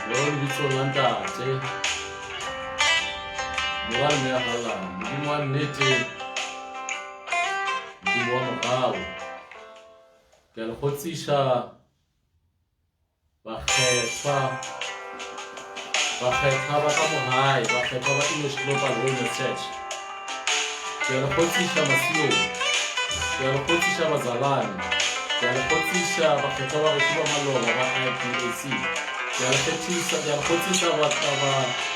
Lord, we so lanta, che. Mugal me hala, mugimuan nete, mugimuan makau. Kel khotsisha, bakhetwa, bakhetwa bakamuhai, bakhetwa English Global Women's Church. Kel khotsisha masilo, kel khotsisha bazalani, kel khotsisha bakhetwa bakhiba maloba ba IPAC. Kel khotsisha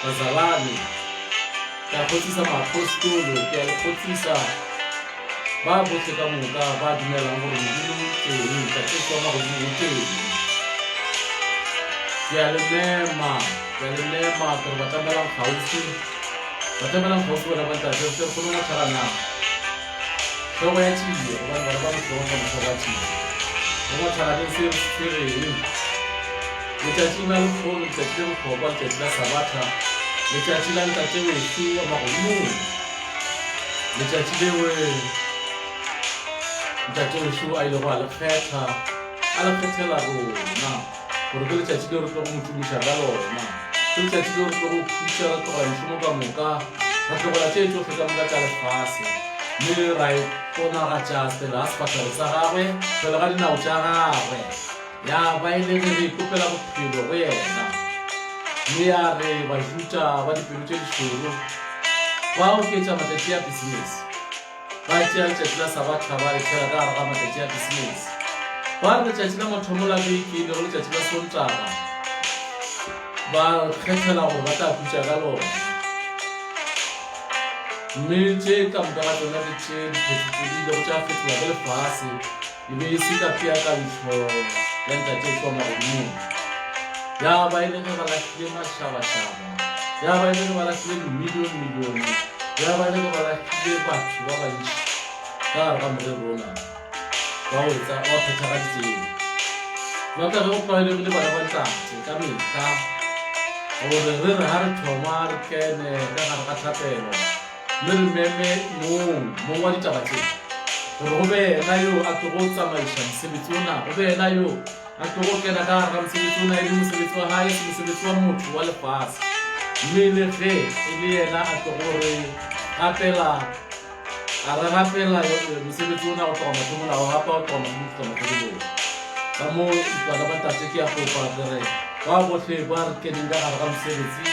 bazalani. Kel khotsisa maapostolo, kel khotsisa ba bohle ka moka ba dumelang hore Modimo teng ka tse tswa mahodimo teng. Ke a le mema gore ba tlamelang kgausi bona ba ntate se kgone go tshwarana tlhogo ya tšhile gobane bana ba motlhogo ka motlhogo wa tšhile go go tshwaraneng se se reng letšatši la lekgolo letšatši le botlhokwa letšatši la sabatha letšatši la ntate weso wa magodimong letšatši lewe ntate weso a ile go a le kgethela rona gore ke letšatši le re tlo go mothumiša ka lona ke letšatši le re tlo go khutša ra tlogela mošomo ka moka ra tlogela tše tsohle ka moka tša lefase mme ra iponagatša fela a sefatlhego sa gagwe fela ga dinao tša gagwe ya ba ile re re ikopela bophelo go yena mme ya re bajuta ba dipelo tše dišoro ba oketša matšatši ya business ba tšea letšatši la sabatha ba letšhela ka gare ga matšatši ya business ba re letšatši la mathomo la beke le go letšatši la sontaga ba kgethela gore ba tla khutša ka lona mme tše ka moka ga tsona ke tše diphetotšodile go tša fetola ke lefase e be e se ka peakantsho ya ntate tswa magodimong ya ba ile ge ba lahlile mašabašaba ya ba ile ge ba lahlile dimilione ya ba ile ge ba lahlile batho ba bantši ka gare ga morero ona wa phethagaditseng ba ka ge go tlwaelegile bana ba ntate ka mehla gore re re ga re thoma re kene ka gare ga thapelo mme re meme mong wa ditaba tse gore go be ena yo a tlo go tsamaiša mosebetsi ona go be ena yo a tlo go kena ka gare ga mosebetsi ona e le mosebetsi wa gae se mosebetsi wa motho wa lefase mme le ge e le yena a tlo gore gapela a re gapela mosebetsi ona go tloga mathomola go gapa go tloga mathomo go tloga mafelelong ka mo bana ba ntate ke ya kopa gore ba botlhe ba re keneng ka gare ga mosebetsi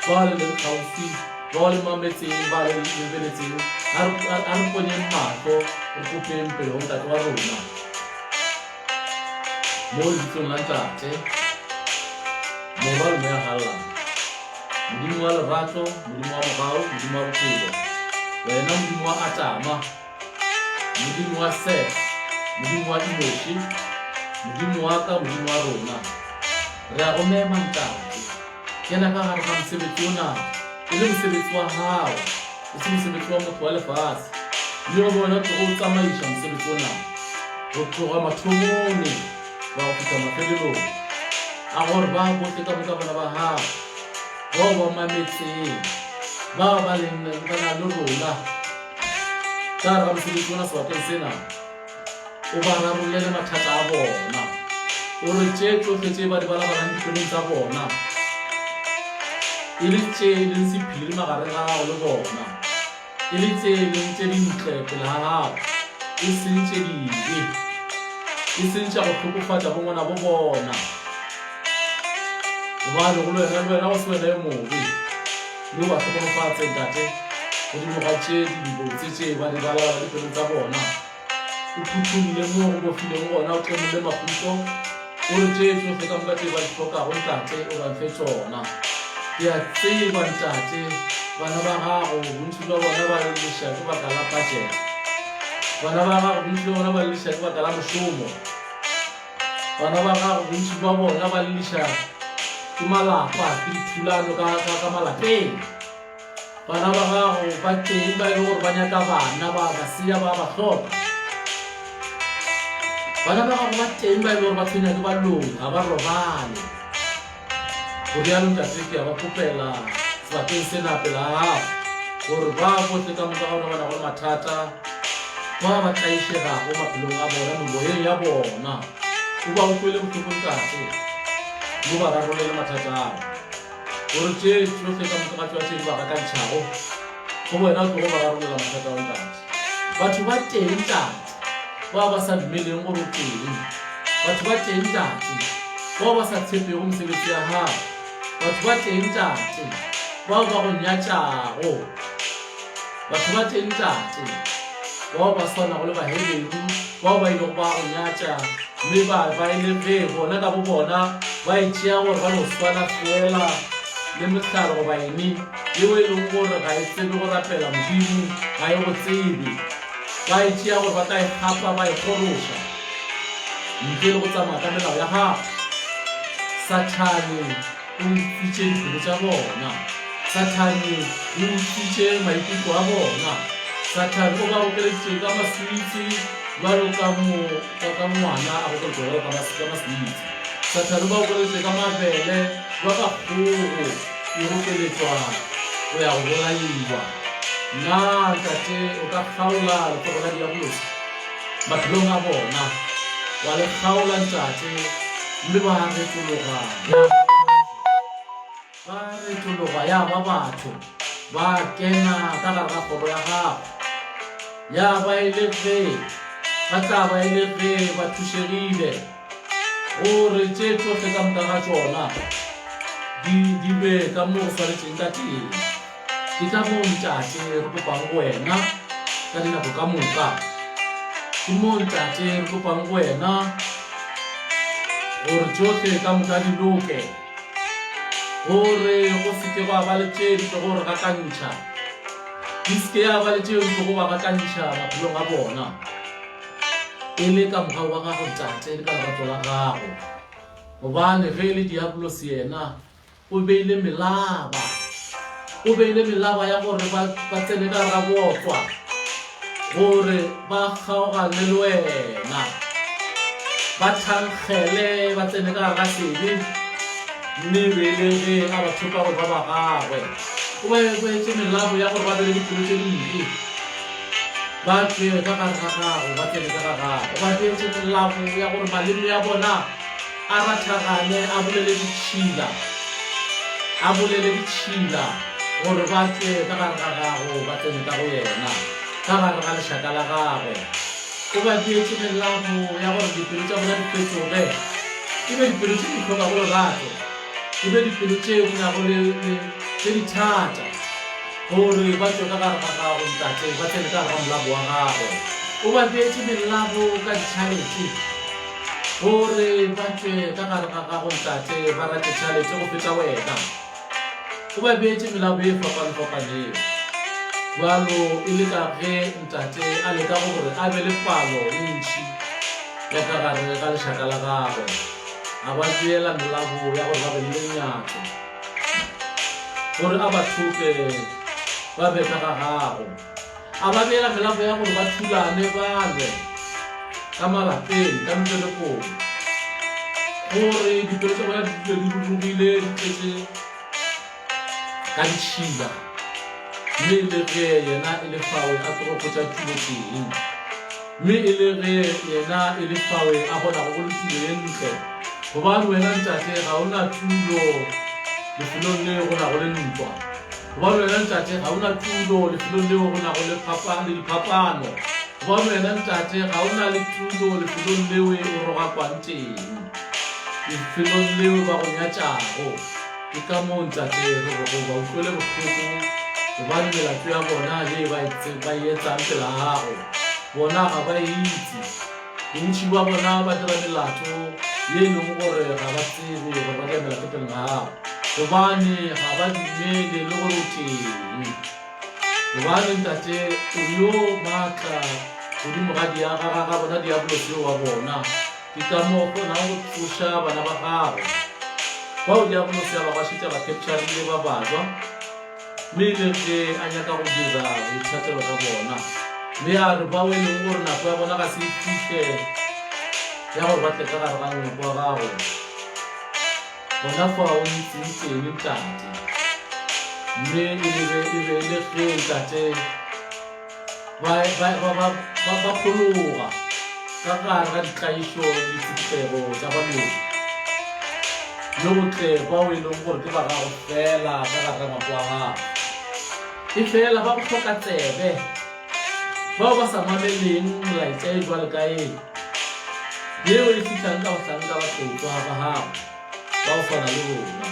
ba le leng gaufi ba le mametseng ba le lebeletseng a re poneng matlho re kopeng pele go ntate wa rona mo lebitsong la ntate morwa le moya galang modimo wa lerato modimo wa mogao modimo wa bophelo wena modimo wa atama modimo wa sef modimo wa imoši modimo wa ka modimo wa rona re a go mema ntate kena ka gare ga mosebetsi ona e le mosebetsi wa gago e se mosebetsi wa motho wa lefase mme go bona tlo go tsamaiša mosebetsi ona go tloga mathomone ba go fitlha mafelelong a gore ba botle ka moka bana ba gago bao ba mametseng bao ba na le rona ka gare ga mosebetsi ona sebakeng sena o ba rarollele mathata a bona o re tše tsohle tše ba di balabalang diponeng tsa bona e le tše e leng sephiri magareng ga gago le bona e le tše e leng tše dintle pele ga gago e seng tše dibe e seng tša go tlhokofatša bongwana bo bona gobane go le wena go se wena e mobe le o ba tlhokonofatseng tate go dimoga tše dibotse tše ba di balabala dipelong tsa bona o phuthumile mo go bofileng gona o tlemole maputso o re tše tsohle ka moka tše ba di tlhokago ntate o banfe tsona ke a tseba ntate bana ba gago bontši ba bona ba leleša ke baka la budget bana ba gago bontši ba bona ba leleša ke baka la mošomo bana ba gago bontši ba bona ba leleša ke malapa ke dithulano ka malapeng bana ba gago ba teng ba e le gore ba nyaka bana ba basia ba ba tlhopa bana ba gago ba teng ba e le gore ba tshwenya ke balong ga ba robale go rialo ntate ke a ba kopela sebakeng sena pela gago gore ba botle ka moka gaona bana go le mathata ba ba tlaišegago maphelong a bona memoyeng ya bona o ba utlwele botlhoko ntate mo ba rarolela mathata ao gore tše tsohle ka moka ga tšwa tše di ba gakantšhago go wena o tlo go ba rarolela mathata ao ntate batho ba teng ntate ba sa dumeleng gore o teng batho ba teng ntate ba sa tshepego mosebetsi ya gago batho ba teng ntate bao ba go nyatšago batho ba teng ntate bao ba swana go le baheledi bao ba ile go ba go nyatša mme ba ile ge bona ka bo bona ba itšea gore ba no swana fela le mehlalo go baeni yeo e leng gore ga e tsebe go rapela modimo ga e go tsebe ba itšea gore ba ka e gapa ba e goroša ntle le go tsamaya ka melao ya gago Sathane o utswitše dipelo tša bona Sathane o utswitše maikutlo a bona Sathane o ba gokeleditše ka maswitse bjalo ka ngwana a gokeletšego ka maswitse Sathane o ba gokeleditše ka mabele ba ka kgogo e gokeletšwa go ya go bolaiwa nna ntate o ka kgaola lekgoro la diabolosi maphelong a bona wa le kgaola ntate mme ba retologa ya ba batho ba kena ka gare ga kgoro ya gago ya ba e le ge ba tla ba e le ge ba thušegile gore tše tsohle ka moka ga tšona di be ka mo o swanetšeng ka teng ke ka mo ntate re kopang go wena ka dinako ka moka ke mo ntate re kopang go wena gore tsohle ka moka di loke gore go seke ba ba le tše di tlo gore gakantšha di seke ya ba le tšeo di tlo go ba gakantšha maphelong a bona e le ka moka wa gago ntate le ka lerato la gago gobane ge e le diabolosi yena o beile melaba ya gore ba tsene ka ga botswa gore ba kgaogane le wena ba thankgele ba tsene ka ga sebe mme beile ge a ba thopa gore ba gagwe o ba etse melabo ya gore ba bele dipelo tse dimpe ba tswe ka gare ga gago ba tsene ka ga gago ba etse melabo ya gore maleme ya bona a rathagane a bolele ditšhila gore ba tswe ka gare ga gago ba tsene ka go yena ka gare ga lešaka la gagwe o ba etse melabo ya gore dipelo tša bona di fetoge e be dipelo tse di tlhoka go lerato e be dipelo tšeo di nago tse di thata gore ba tswe ka gare ga gago ntate ba tsene ka gare ga molabo wa gagwe o ba etse melabo ka ditšhalete gore ba tswe ka gare ga gago ntate ba rate tšhalete go feta wena o ba etse melabo e fapanefapaneng bjalo e le ka ge ntate a leka gore a be le palo e ntšhi ya ka gare ga lešaka la gagwe a ba beela melabo ya gore ba be le lenyatso gore a ba thope ba be ka ga gago a ba beela melabo ya gore ba thulane balwe ka malapeng ka meberekong gore dipelo tsa bona di dule di rurugile di tletse ka ditšhila mme e le ge yena e le fawe a torokotša tulo teng mme e le ge yena e le fawe a bona go le tulo ye ntle gobane wena ntate ga o na tulo lefelong leo go na go le ntwa gobane wena ntate ga o na tulo lefelong leo go na go le diphapano gobane wena ntate ga o na le tulo lefelong leo o rogakwang teng lefelong leo ba go nyatšago ke ka moo ntate re go ba utlwele bohloko gobane melato ya bona ye ba e etsang pela gago bona ga ba itse bontši ba bona ba dira melato ye e leng gore ga ba tsebe gore ba dira melato peleng ga gago gobane ga ba dumele le gore o teng gobane ntate o yo maatla godimo ga diagaga bona diaboloseo wa bona ke ka moo kgona go tsoša bana ba gago bao diabolosea ba šitša ba capturile ba bajwa mme le ge a nyaka go dira boithatelo ka bona mme a re bao e leng gore nako ya bona ga se fihle ya gore ba tle ka gare ga nyako wa gago gona fao ntseng teng ntate mme e be le ge ntate ba phologa ka gare ga ditlaišo le ditshepego tša baloi le botle ba o e leng gore ke ba gago fela ka gare ga mapo a gago e fela ba go tlhoka tsebe bao ba sa mameleng molaetsa e jwale ka eng yeo e fitlhang ka botlhang ka batlotswa ga gago ba o tshwana le bona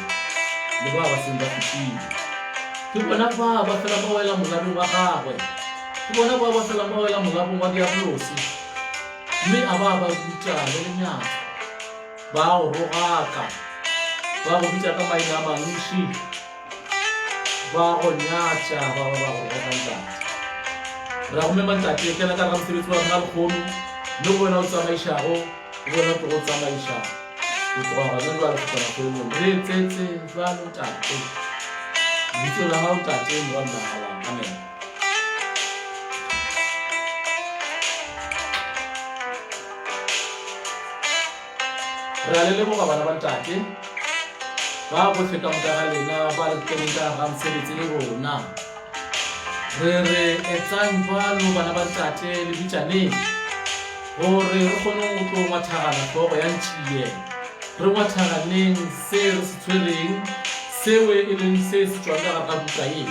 le ba ba seng ba fetile ke bona ba fela ba wela molabong wa gagwe ke bona ba fela ba wela molabong wa diabolosi mme a ba ruta le lenyatso ba o rogaka ba go bitsa ka maina a mantši ba go nyatša ba go rogantate ra go memantate ke la ka ga mosebetsi wa rona lekgono mme go wena o tsamaišago go wena o go tsamaiša o tloga gane jwale go tsana kgoemong re tsetse jwalo tate bitso la gago tate mo wa nnagalang amen re a le leboga bana ba ntate ba botlhe ka moka ga lena ba re keneng ka ga mosebetsi le rona re etsang jwalo bana ba ntate le bitšaneng gore re kgone go tlo ngwathagana tlhogo ya ntšie re ngwathaganeng se re se tshwereng seo e leng se se tswang ka gare ga buka ye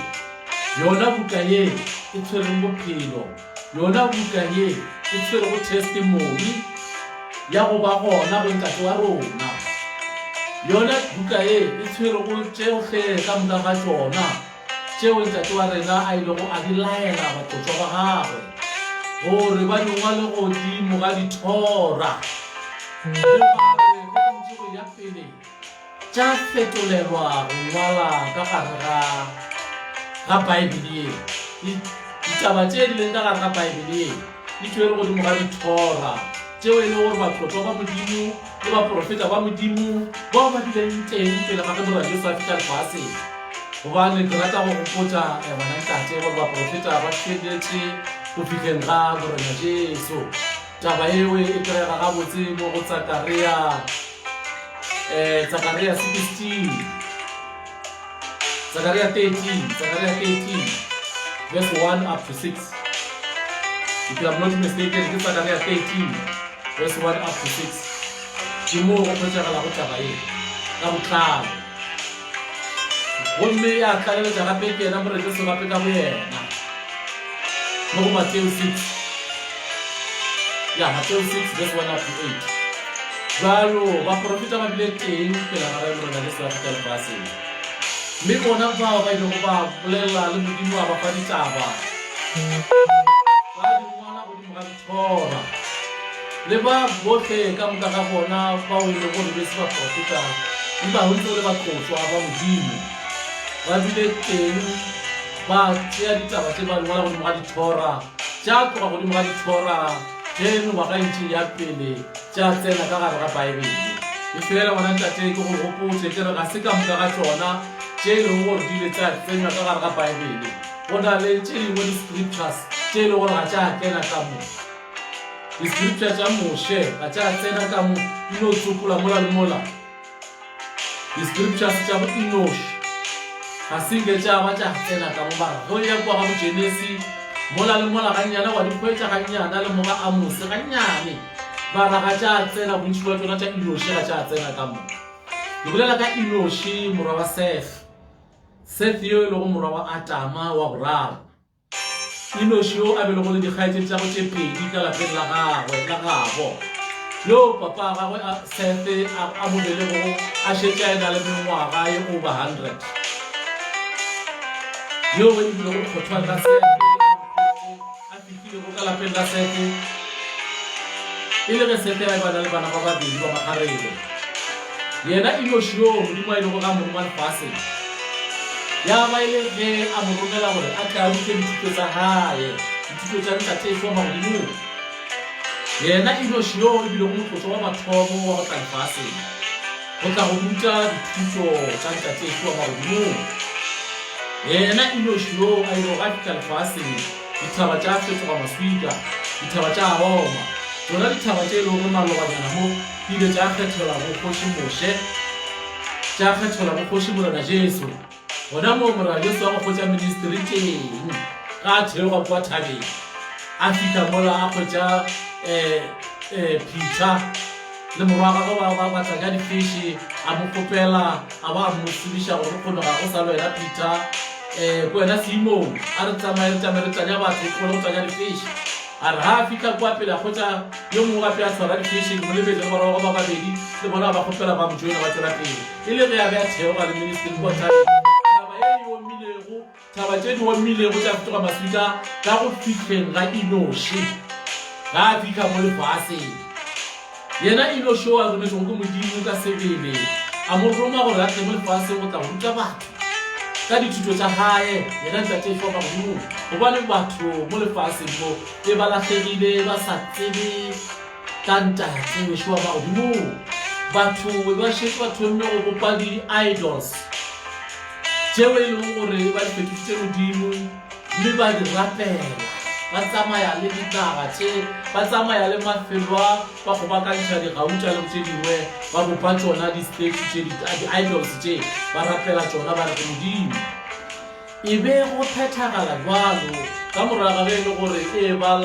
yona buka ye e tshwereng bophelo yona buka ye e tshwere go testimony ya go ba gona go ntate wa rona yona buka ye e tshwere go tšeoge ka moka ga tsona tšeo ntate wa rena a ile go a di laela batlotswa ba gagwe gore ba dingwa le godimo ga dithora ya pele tša fetolelwa go ngwala ka gare ga baebele ye ditaba tše di leng ka gare ga baebele ye di tshwere godimo ga dithora tšeo e le gore batlotswa ba modimo le baprofeta ba modimo bao ba dileng teng pele ga ge moradio sa fihla lefase gobane ke rata go gopotsa bana ntate gore baprofeta ba fedetse go fitlheng ga borena Jesu taba eo e kry-ega gabotse mo go Zakaria 16 Zakaria 13 verse 1 up to 6 if you have not mistaken ke Zakaria 13 verse 1 up to 6 ke mo go phethagala go taba e ka botlalo gomme ya tlaleletša gape ke ena moreetsi gape ka bo yena mo go Matthew 6 Matthew 6 verse 1 up to 8 jalo baprofeta ba bile teng pele ga re morena Jesu a fihla lefaseng mme bona bao ba ile go ba bolela le modimo a ba fa ditaba ba di ngwala godimo ga dithora le ba botlhe ka moka ga bona bao e le gore be se baprofeta mme ba ntse le batlotswa ba modimo ba bile teng ba tšea ditaba tse ba di ngwala godimo ga dithora tša tloga godimo ga dithora tšeno ngwagaentšeng ya pele tša tsena ka gare ga baebele e fela ngwana ntate ke go gopotse ke re ga se ka moka ga tsona tše e leng gore di ile tša tsenywa ka gare ga baebele go na le tše dingwe di-scriptures tše e le gore ga tša kena ka mo di-scripture tša Moshe ga tša tsena ka mo di no tsopola mola le mola di-scriptures tša bo Enosh ga senke tša ba tša tsena ka mo bara go ya kwa ga Mogenesi mola le mola gannyana wa dikgwetša gannyana le moga Amose gannyane bara ga tša tsena bontši ba tsona tša Enoshi ga tša tsena ka mo ke bolela ka Enoshi morwa wa Seth yo e le go morwa wa Atama wa boraro Enoshi yo a be le go le dikgaetšedi tša go tše pedi ka lapeng la gabo yo papa gagwe Seth a mobele go a šetša e na le mengwaga ye over 100 yo e bile go kgothwa ka Seth a fihlile go ka lapeng la Seth e le ge Seth a bana le bana ba babedi ba magarebe yena Enoshi yo modimo a ile go ka morongwa lefase ya ba ile ge a mo romela gore a tla rute dithuto tsa gae dithuto tša ntate e šoma godimo yena Enoshi yo e bile go motlotlo wa mathomo wa go tla lefaseng go tla go ruta dithuto tša ntate e šoma godimo yena Enoshi yo a ile go ka fihla lefaseng dithaba tša fetoga maswika dithaba tša roma tsona dithaba tše e le gore maloganyana mo di ile tša kgethelwa go kgoši Moshe tša kgethelwa go kgoši morena Jesu gona mo morena Jesu wa go kgotša ministry teng ga a theoga kwa thabeng a fihla mola a kgotša Peter le morwa ba tla ka di-fish a mo kopela a ba mo tsebisha gore kgone ga go sa le wena Peter ko wena Simon a re tsamaye re tsanya batho go le go tsanya di-fish a re ha fitlha kwa pele a kgotsa yo mongwe gape a tshwara di-fish mo lebetse morago ba babedi le bona ba gopela ba mo joina ba tswela pele e le ge ya be a theoga le ministering kota taba tse di omilego tsa fetoga mafika ka go fitlheng ga Enoshi ga a fitlha mo lefaseng yena Enoshi o a rometseng ke modimo ka sebele a mo roma gore a tle mo lefaseng go tla go ruta batho ka dithuto tsa gae yena ntate e tlhoka godimo gobane batho mo lefaseng mo e ba latlhegile ba sa tsebe ka ntate Yeshua ba godimo batho ba shetse batho mme go bopa di-idols tšeo e leng gore ba di fetositse modimo mme ba di rapela ba tsamaya le dinaga tše ba tsamaya le mafelo a ba go bakantšha digauta le tše dingwe ba bopa tsona di-statue tše di-idols tše ba rapela tsona ba re ke modimo e be go phethagala jwalo ka moraga ge e le gore e ba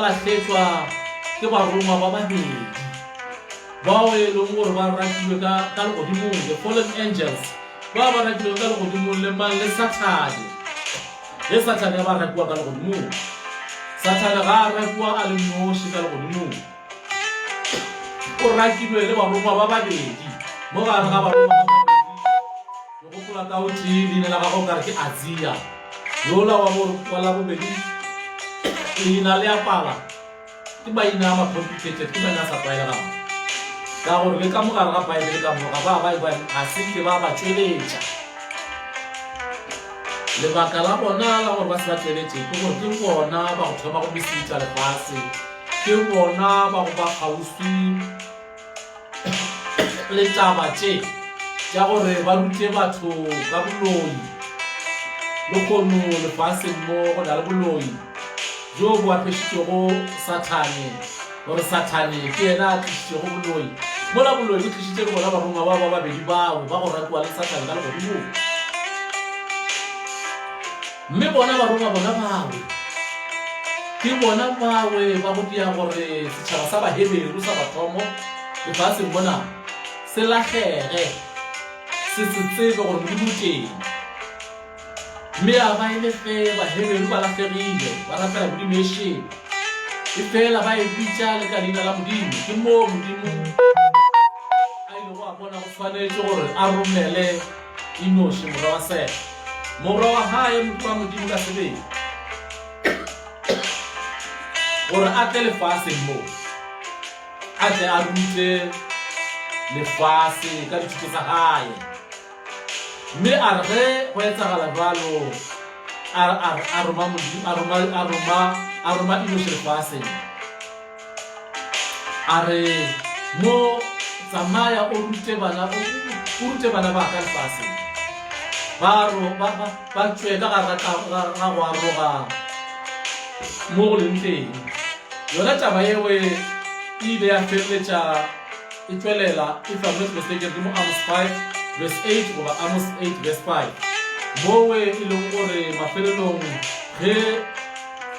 latlhetswa ke barongwa ba babedi bao e leng gore ba ratilwe ka legodimong the fallen angels ba ba ratilwe ka legodimong le mang le Sathane ge Sathane ba ratiwa ka legodimong Sathane ga a ratiwa a le noši ka legodimong o ratilwe le barongwa ba babedi mo gare ga barongwa ba babedi go gopola ka o tee leina la gago kare ke Azia yola wa la bobedi leina le apala ke maina a ma-complicated ke maina a sa tlwaelegang ka gore le ka mogare ga Bible ka moga ba ga se ke ba tsweletša lebaka la bona la gore ba se ba tsweletše ke gore ke bona ba go thoma go mesitša lefase ke bona ba go ba kgauswi le taba tše tša gore ba rute batho ka boloi le kgono lefaseng mo go na le boloi jo bo apešitšego Sathane gore Sathane ke yena a tlišitšego boloi mola boloi le tlišitše le bona barongwa ba babedi bao ba go ratiwa le Sathane ka legodimong mme bona barongwa bona bawe ke bona bawe ba go dia gore setšhaba sa baheberu sa bathomo lefaseng bona se latlhege se se tsebe gore modimo teng mme a ba e le ge baheberu ba latlhegile ba rapela modimo ešeng e fela ba e bitša le ka leina la modimo ke moo modimo a ile go a bona go tshwanetše gore a romele Enoshi morwa wa Sete morwa wa hae motho wa modimo ka sebele gore a tle lefaseng mo a tle a rute lefase ka dithuto tsa gae mme a re ge go etsagala jalo a roma Enoshi lefaseng a re mo tsamaya o rute bana ba ka lefaseng ba tšwe ka gare ga go aroga mo go leng teng yona taba yewe e ile ya feleletša e tšwelela if I'm not mistaken ke mo Amos 5 verse 8 goba Amos 8 verse 5 mowe e leng gore mafelelong ge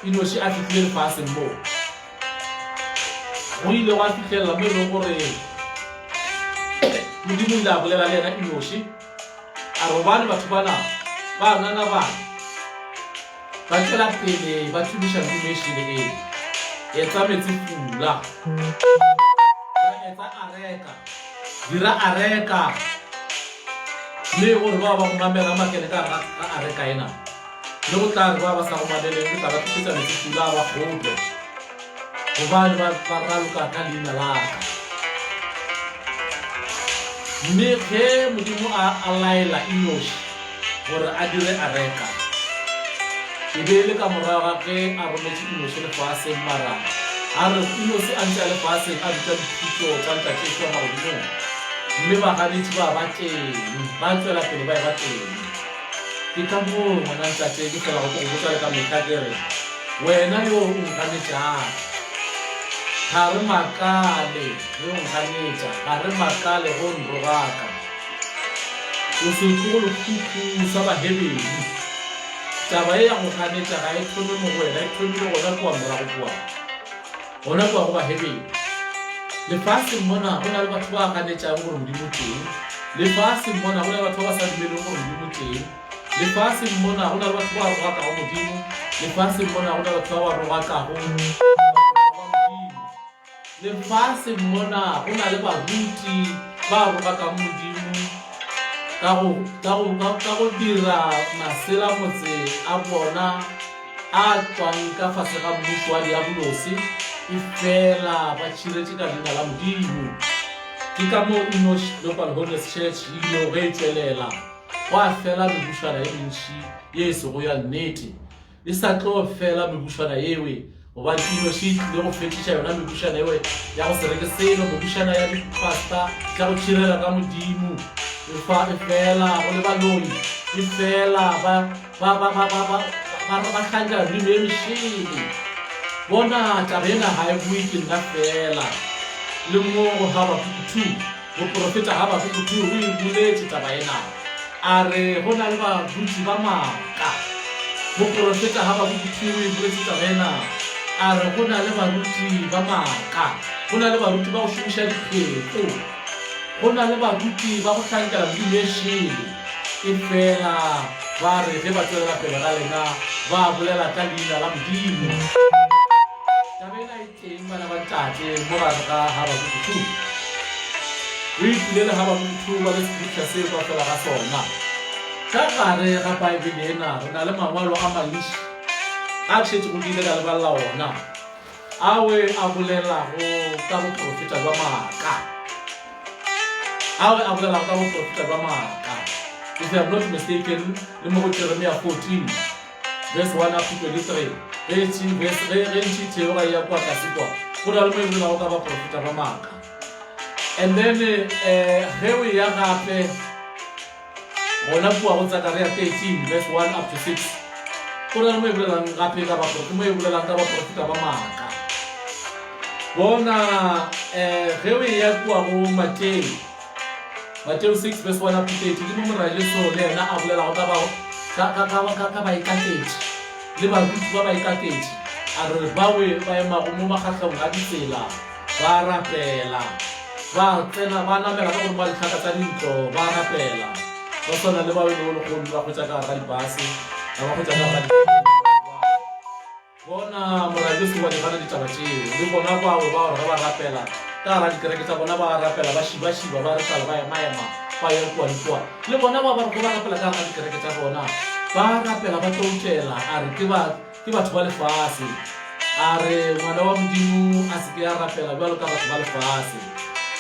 Enoshi a fitlhile lefaseng mo go ile go a fitlhelela mo e leng gore modimo ile a bolela le yena Enoshi a re gobane batho bana ba nana bana ba tšwela pele ba thumiša modimo ešene e etsa metsi fula etsa areka dira areka mme gore ba ba go mamela makene ka ga areka ena le go tla re ba sa go mameleng go tla ba thusetsa metsi fula ba gope gobane ba raloka ka leina laka mme ge modimo a laela Enoshi gore a dire areka e be le ka morago ge a rometše Enoshi lefaseng mara a re Enoshi a ntse a lefaseng a bitša dithuto tsa ntate Yeshua magodimong mme baganetši ba teng ba tswela pele ba e ba teng ke ka moo ngwana ntate ke fela go botsa le ka mehla ke re wena yo o nganetšang ga re makale ge o nganetša ga re makale go nrogaka o se tlo go lekhukhu sa bahebedu taba e ya go ganetša ga e thome mo go wena e thomile gona kua morago kua gona kua go bahebedu lefatshe mona go na le batho ba ganetsang gore modimo teng lefatshe mona go na le batho ba sa dumeleng gore modimo teng lefatshe mona go na le batho ba rogakago modimo lefatshe mona go na le batho ba rogakago lefatshe mona go na le baruti ba rogakang modimo ka go dira masela motse a bona a tswang ka fase ga mmuso wa diabolosi e fela ba tshiretse ka leina la modimo ke ka mo Enosh Local Holiness Church e ile go tswelela go a fela mebušwana e mentši ye se go ya nnete e sa tlo fela mebušwana ewe goba Enosh e tlile go fetiša yona mebušwana ewe ya go se reke selo mebušwana ya dipasta tša go tšhirelela ka modimo e fela go le baloi e fela ba tlhanka dilo e mešene bona taba ena ga e bue ke nna fela le mo go Habakuku 2 moprofeta Habakuku 2 o e buletse taba ena a re go na le baruti ba maaka moprofeta Habakuku 2 o e buletse taba ena a re go na le baruti ba maaka go na le baruti ba go šomiša dipheko go na le baruti ba go tlhankela modimo e šele e fela ba re ge ba tswelela pele ga lena ba bolela ka leina la modimo taba ena e teng bana ba ntate mo gare ga Habakuku 2 re itlile le Habakuku 2 ba le scripture se ba fela ga sona ka gare ga Bible ena re na le mangwalo a mantši a tšhetse go dile ka lebalela ona awe a bolelago ka boprofeta ba maaka awe a bolelago ka boprofeta ba maaka if I am not mistaken le mo go Jeremiah 14 verse 1 up to 23 re ntšhitheo ga ya kwa tlase kwa go na le mo e bolelago ka baprofeta ba maaka and then ge o ya gape gona bua go Zakaria 13 verse 1 up to 6 go na le mo e bolelang gape ka baprofeta mo e bolelang ka baprofeta ba maaka bona ge o ya kwa go Mateo 6 verse 1 up to 8 ke mo morajeso le yena a bolelago ka baikatetši le baruti ba baikatetši a re bawe ba emago mo makgatlhong a ditsela ba rapela ba tsena ba namela ka gore ba ditlhaka tsa dintlo ba rapela ba tshwana le bawe le legolo ba kgwetsa ka ga dibase ba kgwetsa ka ga bona morajeso wa digana ditaba tseo le bona bawe ba gore ba rapela ka ra dikereke tsa bona ba rapela ba šiba ba re tsala ba ema ba ye kwa le kwa le bona ba re ba rapela ka ra dikereke tsa bona ba rapela ba tloutela a re ke batho ba lefase a re ngwana wa modimo a se ke ya rapela bjalo ka batho ba lefase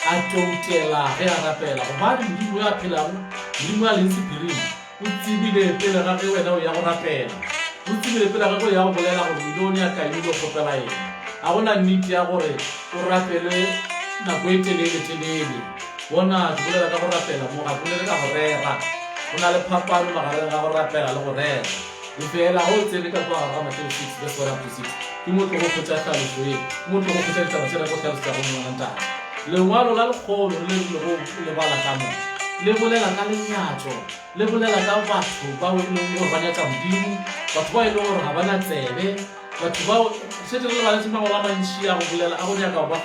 a tloutela ge a rapela gobane modimo ya phelago modimo ya leng sephiring o tsebile pele ga ge wena o ya go rapela o tsebile pele ga ge o ya go bolela gore milione ya kae o kgopela ena a gona nnete ya gore o rapele nako e telele bona ke bolela ka go rapela mo ga bolele ka go rera go na le phapano magareng ga go rapela le go rera e fela go tsene ka kwa ga Mateo 6 verse 1 up to 6 ke mo tlo go khotsa tlhaloso e mo tlo go khotsa ditaba tsena go tlhalosa go nna ntana lengwalo la lekgolo le le bala ka mo le bolela ka lenyatso le bolela ka batho ba o ile go ba nyatsa modimo batho ba ile gore ga bana tsebe batho ba setse le ba le tsema gola mantši ya go bolela a go nyaka ba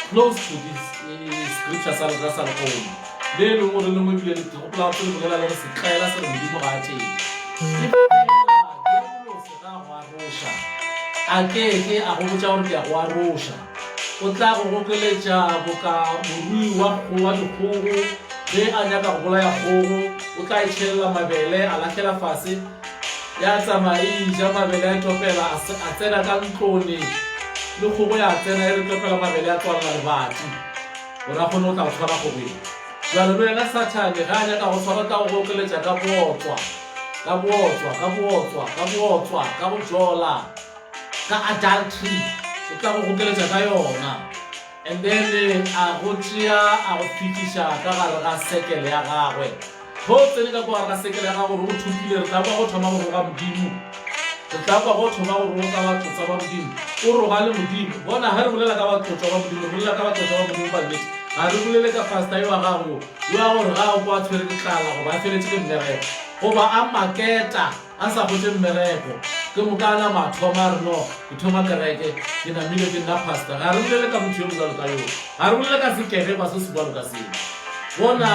close to this scripture sa lekgolo le e leng gore le mo ebile le gopola go bolela le go se tlaela se re modimo ga a teng a keke a go botsa gore ke a go arosha o tla go gokeletša boka morui wa dikgogo ge a nyaka go bolaya kgogo o tla itšhelela mabele a latlhela fase ya tsamaija mabele a topela a tsena ka ntlone le kgogo ya tsena e re topela mabele a tswalela lebati gore a kgone o tla go tshwara kgogeng jalo le wena Satane ge a nyaka go tshwara tla go gokeletša ka bojola ka adultery o tla go gokeletša ka yona and then a go tšea a go fitiša ka gare ga sekele ya gagwe go tsene ka gare ga sekele ya gagwe gore o thupile re tla kwa go thoma go roga modimo re tla kwa go thoma go roga batlotsa ba modimo o roga le modimo bona ge re bolela ka batlotsa ba modimo re bolela ka batlotsa ba modimo ba nnete ga re bolele ka pasta yo wa gago yo a gore ga o kwa tshwere ke tlala goba a feletse ke mmereko goba a maketa a sa gotse mmereko ke mokana mathoma re no ke thoma kereke ke namile ke nna pastor ga re bolele ka motho yo mogalo ka yo ga re bolele ka sekebe ba se se bwalo ka seno bona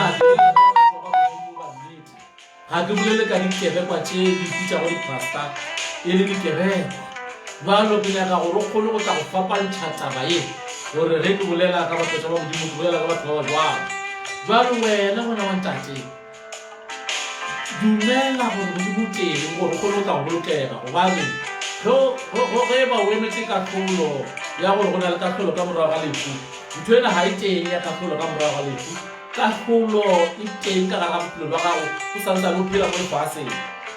ga ke bolele ka dikebekwa tše di pitša go dipasta e le dikebekwa bano ke nyaka gore o kgone go tla go fapantšha taba ye gore ge ke bolela ka batho ba modimo ke bolela ka batho ba jwang jwalo wena gona wa ntate dumela gore modimo teng gore o kgone go tla go bolokega gobane ge ba o emetse katlholo ya gore go na le katlholo ka morago ga lefu ntho ena ga e teng ya katlholo ka morago ga lefu katlholo e teng ka gare ga bophelo ba gago o santsane o phela mo lefaseng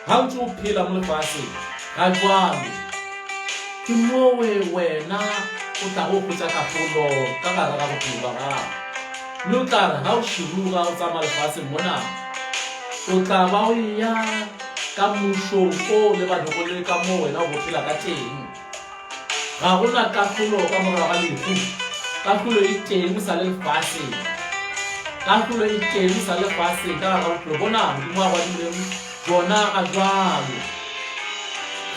ga ntse o phela mo lefaseng ga jwalo ke mowe wena o tla go kgotsa katlholo ka gare ga bophelo ba gago mme o tla re ga o širuga o tsamaya lefaseng mona o tla ba o ya ka mmušong o le badogole ka mo wena o bophela ka teng ga gona katlholo ka morago ga lefu katlholo e teng o sa le lefaseng katlholo e teng o sa le lefaseng ka gare ga bophelo bona modimo a badileng bona ga jwalo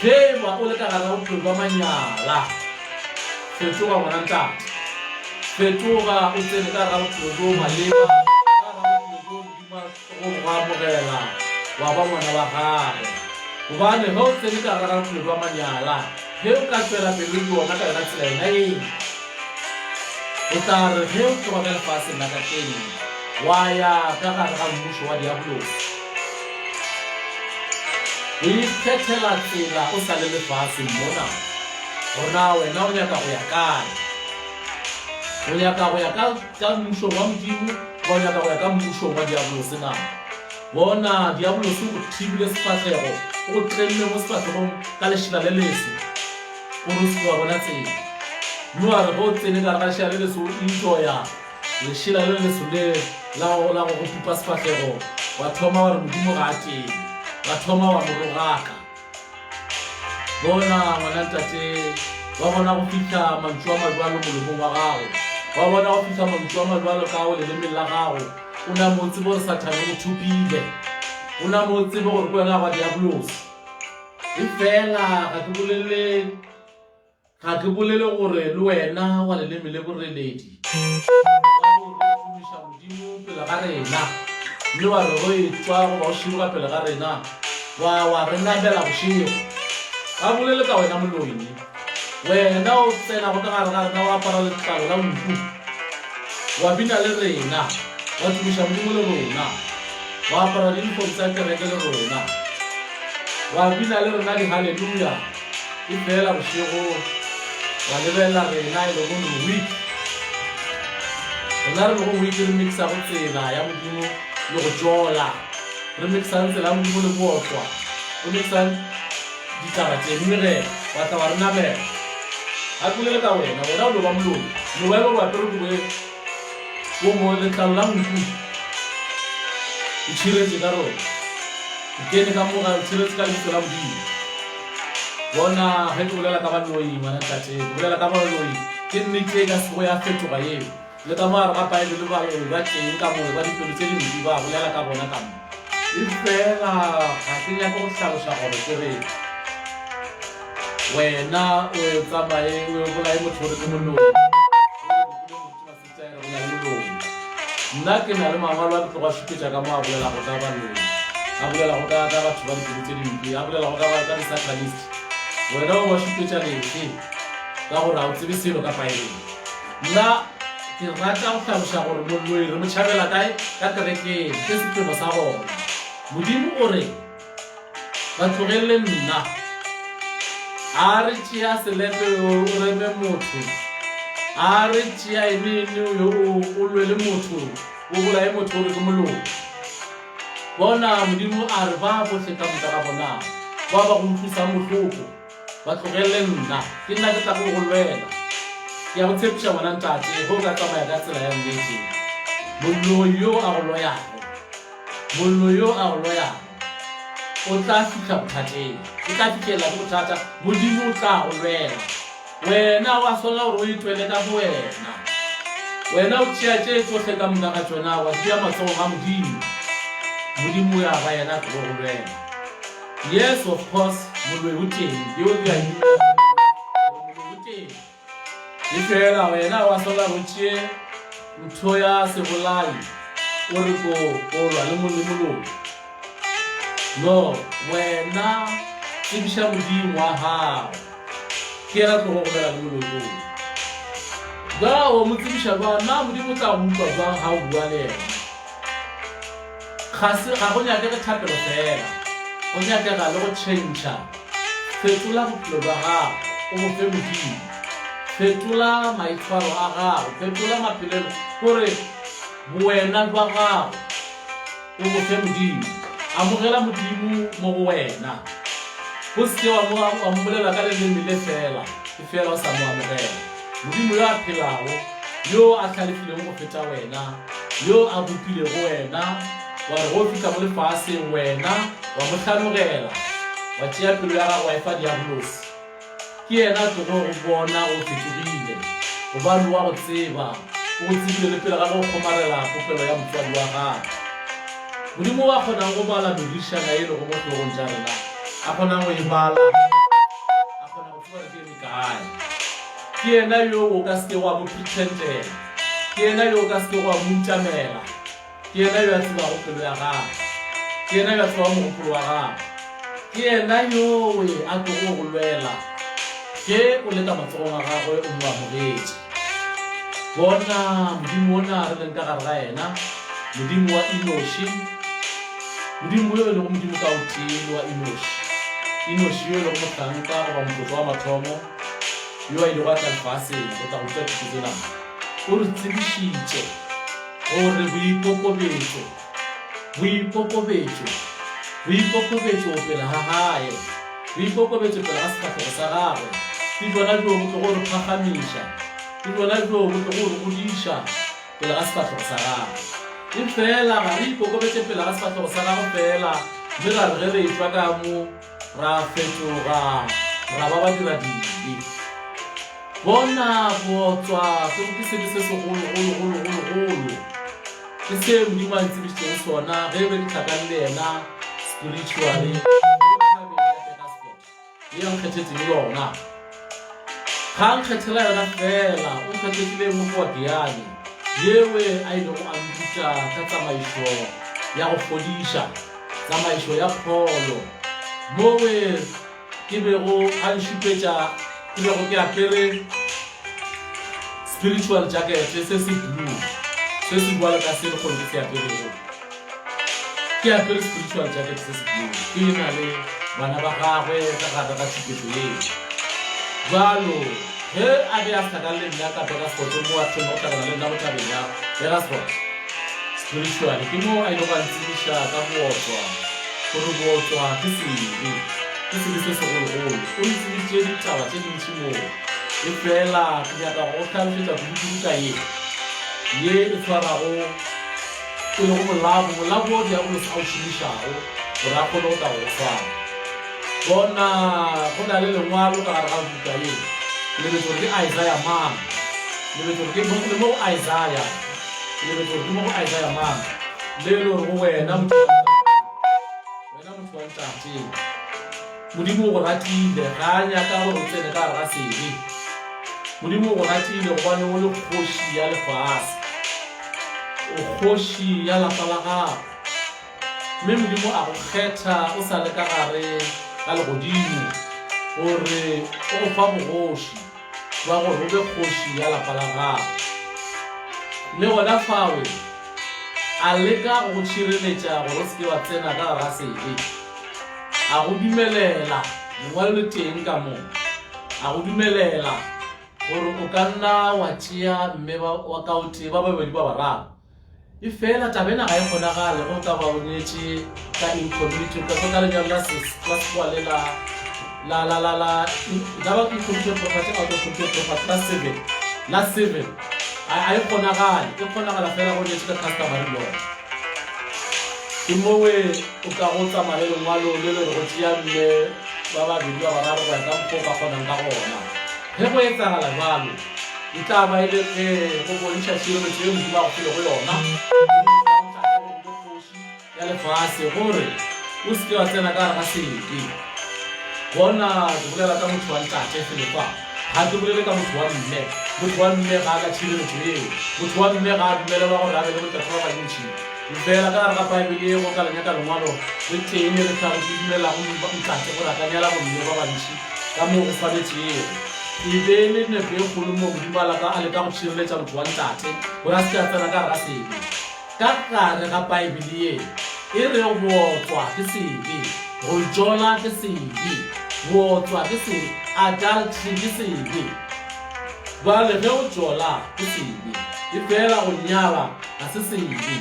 ge ba o le ka gare ga bophelo ba manyala fetoga ngwana ntate fetoga o tsene ka gare ga bophelo bo maleba ka gare ga bophelo bo modimo go amogela wa ba ngwana wa gage gobane ge o tsene ka gare ga bophelo ba manyala ge o ka tswela pele le yona ka yona tsela yona e o tla re ge o tloga ka lefaseng la ka teng wa ya ka gare ga mmušo wa diabolosi o ikgethela tsela o sa le lefaseng mona gona wena o nyaka go ya kae o nyaka go ya ka mmušong wa modimo o nyaka go ya ka mmušong wa diabolosi na bona diabolosi go thibile sefatlhego o tlemme mo sefatlhegong ka lešhila le leso gore o seke wa bona tsela mme wa re ge o tsene ka re ga lešhila le leso o enjoya lešhila le leso le la go go pipa sefatlhego wa thoma wa re modimo ga a teng wa thoma wa morogaka bona ngwana ntate wa bona go fitlha mantšu a majwalo molomong wa gago wa bona go fitlha mantšu a majwalo ka go lelemeng la gago o na mo tsebe gore sathane go thupile o na mo tsebe gore ko wena ba diabolosi e fela ga ke bolele gore le wena wa leleme le boreledi wa go šomiša modimo pele ga rena mme wa re go e tswa go ba o široga pele ga rena wa re nabela bošego ga bolele ka wena moloine wena o tsena go ka gare ga rena o apara letlalo la nku wa bina le rena wa tsomiša modimo le rona wa apara diuniform tsa kereke le rona wa bina le rena di-halleluja e fela bošego wa lebelela rena e lego week rena re lego week re mixa go tsela ya modimo le go jola re mixang tsela ya modimo le bootlwa re mixang ditaba tse mmere wa tla wa re nabela a bolele ka wena o loba moloi loba e ba bapere koe ko mo letlalo la nku o tšhiretse ka rona o kene ka moga o tšhiretse ka lebitso la modimo bona ge ke bolela ka baloi ngwana tate ke bolela ka baloi ke nnete ka sego ya fetoga eo le ka moare ga paele le baloi ba teng ka moe ba dipelo tse dimpi ba bolela ka bona ka mo e fela ga ke nyaka go tlhaloša gore ke re wena o tsamaye o bolae motho gore ke moloi nna ke na le mangwalo a ditlogo a šupetša ka mo a bolelago ka baloi a bolelago ka batho ba dipelo tse dimpi a bolelago ka di-satanist wena o ba šupetša lefe ka gore a o tsebe selo ka paeleng nna ke rata go tlhaloša gore moloi re mo tšhabela kae ka kerekeng ke sephelo sa gona modimo o re ba tlogelele nna a re tšea selepe o reme motho a re tšea emene o lwele motho o bolae motho gore ke moloi bona modimo a re ba bohle ka moka ga bona ba ba go utlwisa mohloko ba tlogelele nna ke nna ke tla go go lwela ke ya go tshepiša ngwana ntate ge o ka tsamaya ka tsela ya nnete moloi yo a go loyago moloi yo a go loyago o tla fitlha bothateng o tla fitlhela ke bothata modimo o tla go lwela wena wa swana gore o itwele ka bo wena o tšea tše tsohle ka moka ga tsona wa tšea matsogo ga modimo modimo ya ba yena tlo go lwela Yes, of course, Mulwuti, you can if you're away now, I saw that Ruchi, Utoya, Sevolai, Urico, or Alumulu. No, when now, Sibisha Mudi Waha, Kera to Hoga Lulu. Go, Mutisha, now Mudimuta Muka, how one Kasi, Ahonia get a tackle of air. Onya get a little change. Fetula Plobaha, over Femudi. Fetula, my father, Fetula, my pillar, Kore, Buena Baha, over Femudi. Amugela Mudimu, Moena. Pusti Amula Academy Lefela, the fellow Samuel. Mudimula Pilao, yo are Califio Fetawena, yo Abu Pilawena. Warofika mule fasi wena wamutanurela watia pilala wifi diablos kiena toko ubona ofiturile ubantu wa utsiba utsibile lepela ga go khomarela popelo ya mtswadi wa ga modimo wa khona go bala medisha na yelo go motho go njarela a khona go ibala a khona go tswa ke mikai kiena yo o ka se wa mo pretendela kiena yo o ka se wa muntamela kiena yo atsi ba go pelo ya ga kiena yo atsi wa mo go wa ga kiena yo we a go go lwela ke o leta matsogo ga gagwe o mo amogetse bona modimo ona re leng ka gare ga ena modimo wa inoshi modimo yo le go modimo ka otile wa inoshi yo le go motlanka go ba motho wa mathomo yo a ile go tla fase go tla go tsela o re tsebishitse gore boipokobetso pela ga gae boipokobetso pela ga sefatlhego sa gagwe ke jona jo go tlo go re phagamiša ke jona jo go tlo go re godiša pela ga sefatlhego sa gagwe e fela ga re ipokobetse pela ga sefatlhego sa gagwe fela mme ra re ge re etswa ka mo ra fetoga ra ba ba dira dibe bona botswa ke se segolo ke se modimo a ntsebisitseng sona ge be di tlhakane le ena spiritually e nkgethetseng yona ga nkgethela yona fela o nkgethetsile mo kwa diane yewe a ile go ambuta ka tsamaiso ya go fodiša tsamaiso ya pholo mowe ke bego a nšupetša ke bego ke apere spiritual jacket se se blue se se bua ka se go le se apere ke apere spiritual jacket se se blue ke na le bana ba gagwe ka gata ka tshupetso ye jalo he a be a tlhaka le nna ka bega sport mo a tshono ka le nna botabeng ya bega sport spiritual ke mo a ile go ntsebiša ka botswa gore botswa ke se segologolo o ntsebišitše ditaba tse dintši mo e fela ke nyaka go tlhalosetsa buka ye e tshwarago e le go molabo o diabolo se a o šomišago gore a kgone go tla go tshwara bona go na le lengwalo ka gare ga buka ye lebetso gore ke Isaiah mang lebetso gore ke mo Isaiah lebetso gore ke mo go Isaiah mang le le gore go wena motho wa ntate modimo go ratile ga a nyaka gore o tsene ka gare ga sebe modimo go ratile gobane o le kgoši ya lefase o kgoši ya lapa la gago mme modimo a go kgetha o sa le ka gare ka legodimo gore o go fa bogoši ba gore o be kgoši ya lapa la gago le gona fawe a leka go tšhireletša gore o seke wa tsena ka gare ga sebe a go dumelela lengwalo le teng ka mo a go dumelela gore o ka nna wa tšea mme wa kaote ba babedi ba bararo e fela tabena ga e kgonagale go ka ba bonetše ka incommunity ka lenyalo la sekwa le ba incommunity property out of community property la 7 a e kgonagale e kgonagala fela go netše ka customary law ke mowe o ka go tsamaya lengwalo le le go tšea mme ba babedi ba bararo go ya ka mokgwa o ka kgonang ka gona ge go etsagala jalo e tla ba ile go bontsha tshireletso e modimo a go file go yona ya lefase gore o se ke wa tsena ka ga sebe bona ke bolela ka motho wa ntate fele fa ga ke bolele ka motho wa mme ga ka tshireletso eo motho wa mme ga a dumele ba go rabe le botatho ba bantši fela ka gare ga baebele go ka lenya ka lengwalo le teng le tlhago ke dumela go ntate gore a ka nyala bomme ba bantši ka moo go tshwanetsego e be le nepo e kgolo mo modimo a leka go tshireletša motho wa ntate gore a se ke a tsena ka gare ga sebe ka gare ga baebele e re botswa ke sebe go jola ke sebe botswa ke sebe adultery ke sebe bale ge o jola ke sebe e fela go nyala ga se sebe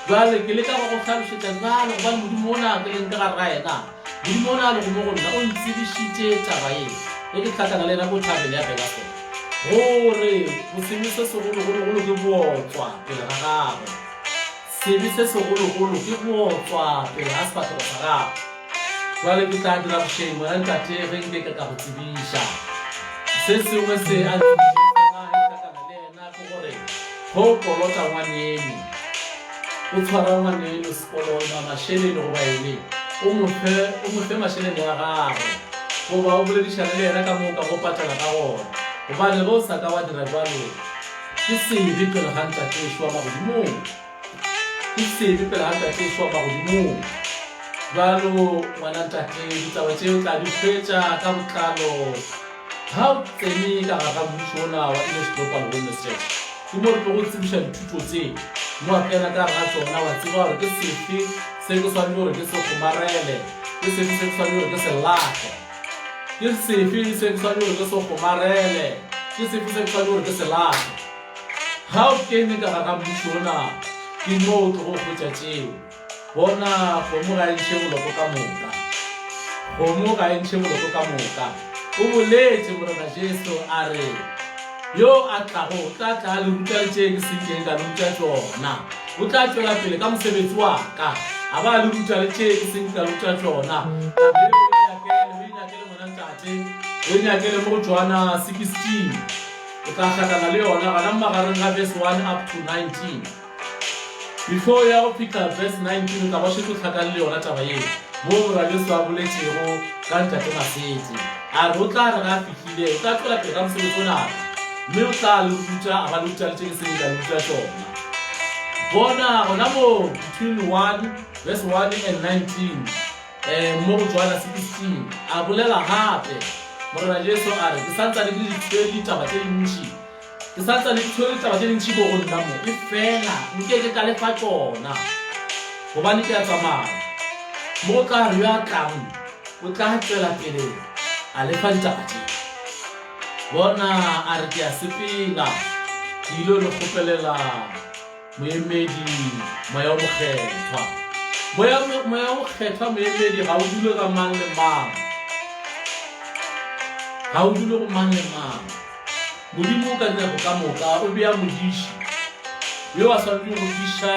bale ke le ka go tlhalošetša bale gobane modimo ona ke leng ka gare ga ena modimo ona le go mo go nna o ntsebišitše taba e ke tlhakana le ena ko thabele ya bela sone gore bosebe se segologologolo ke botswa pele ga gagwe sebe se segologolo ke botswa pele ga sefatlhego sa gagwe jale ke tla dira bošeng bona ntate ge nke ka go tsebiša se sengwe se a tlhakana le ena ke gore go kolota ngwaneno o tshwara ngwaneno sekolona mašheleng goba ene o mo fe mašheleng ya gagwe goba o boledišane le ena ka moka go patala ka gona gobane ge o sa ka wa dira jalo ke sebe pele ga ntate e šwa magodimong ke sebe pele ga ntate e šwa magodimong jalo ngwana ntate ditaba tšeo tla di hwetša ka botlalo ga o tsene ka gare ga mmušo ona wa English Global Wellness Church ke mo re tlo go tsebiša dithuto tse mo a kena ka gare ga tsona wa tseba gore ke sefe se ke tshwanile gore ke se kgomarele ke sefe se ke tshwanile gore ke se latlhe ke sefe se ke tshwanile gore ke se kgomarele ke sefe se ke tshwanile gore ke se latlhe ga o kene ka gare ga mmušo ona ke mo o tlo go hwetša tšeo bona kgomo ga e ntšhe boloko ka moka kgomo ga e ntšhe boloko ka moka o boletše morena Jesu a re yo a tlago o tla tla le ruta le tšee ke senkeng ka le ruta tšona o tla tšwela pele ka mosebetsi wa ka a ba le ruta le tšee ke seng ka le ruta tšona o inyakele ngwana ntate o inyakele mo go Johana 16 o tla hlakana le yona gana magareng ga verse 1 up to 19 before ya go fitlha verse 19 o tla ba šetse o hlakane le yona taba ye mo morajesu a boletšego ka ntate Masetse a re o tla re ga a fihlile o tla tšwela pele ka mosebetsi onaka mme o tla le ruta a ba le ruta le tšee ke seng ka le ruta tšona bona gona mo between 1 verse 1 and 19 mo go Johana 16 a bolela gape morena Jesu a re ke santsane ke ditshwere ditaba tse dintšhi ke santsane ke tshwere ditaba tse dintšhi go nna mo e fela nke ke ka lefa tšona gobane ke a tsamaya mo ka re yo a tlang o tla tšwela pele a lefa ditaba tse bona a re ke a sepela ke ile le kgopelela moemedi moya o mokgethwa moya o kgethwa moemedi ga o dule ka mang le mang ga o dule go mang le mang modimo o ka dinako ka moka o beya modiši yo a swanetse go diša